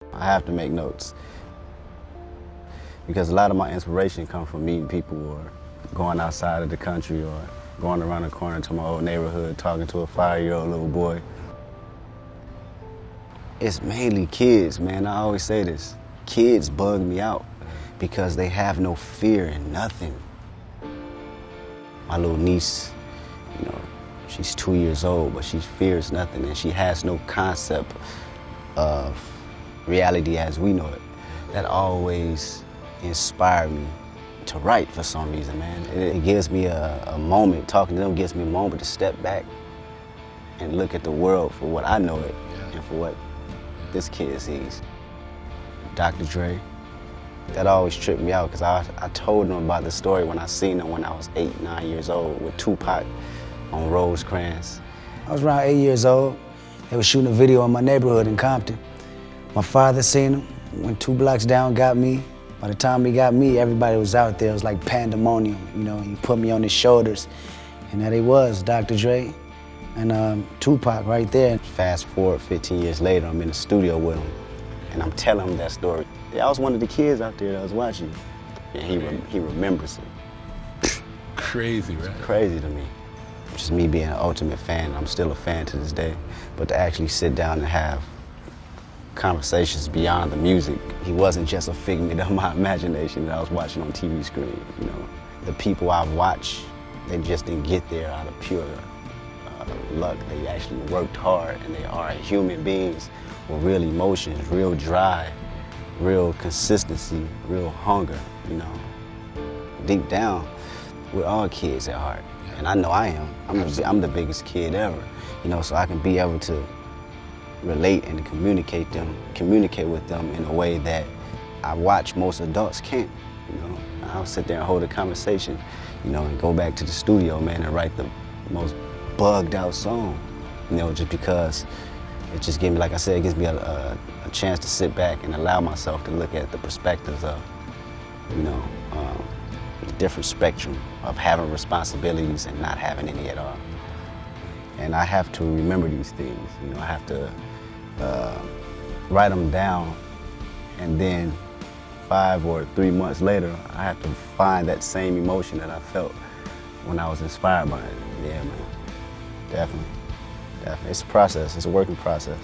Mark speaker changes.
Speaker 1: I have to make notes because a lot of my inspiration comes from meeting people or going outside of the country or going around the corner to my old neighborhood, talking to a 5-year-old little boy. It's mainly kids, man. I always say this. Kids bug me out because they have no fear in nothing. My little niece, you know, she's 2 years old, but she fears nothing and she has no concept of reality as we know it. That always inspired me to write for some reason, man. It gives me a moment, talking to them gives me a moment to step back and look at the world for what I know it and for what this kid sees. Dr. Dre, that always tripped me out because I told him about the story when I seen him when I was 8, 9 years old with Tupac on Rosecrans. I was around 8 years old. They were shooting a video in my neighborhood in Compton. My father seen him, went 2 blocks down, got me. By the time he got me, everybody was out there. It was like pandemonium, you know. He put me on his shoulders, and there he was, Dr. Dre and Tupac right there. Fast forward 15 years later, I'm in the studio with him, and I'm telling him that story. Yeah, I was one of the kids out there that was watching, and he remembers it.
Speaker 2: Crazy, right?
Speaker 1: It's crazy to me. Just me being an ultimate fan. I'm still a fan to this day, but to actually sit down and have conversations beyond the music. He wasn't just a figment of my imagination that I was watching on TV screen, you know. The people I've watched, they just didn't get there out of pure luck. They actually worked hard, and they are human beings with real emotions, real drive, real consistency, real hunger, you know. Deep down, we're all kids at heart, and I know I am. I'm the biggest kid ever, you know, so I can be able to relate and communicate with them in a way that I watch most adults can't, you know. I'll sit there and hold a conversation, you know, and go back to the studio, man, and write the most bugged out song, you know, just because it just gives me, like I said, it gives me a chance to sit back and allow myself to look at the perspectives of, you know, the different spectrum of having responsibilities and not having any at all. And I have to remember these things, you know. I have to write them down, and then 5 or 3 months later, I have to find that same emotion that I felt when I was inspired by it. Yeah, man, definitely. It's a process, it's a working process.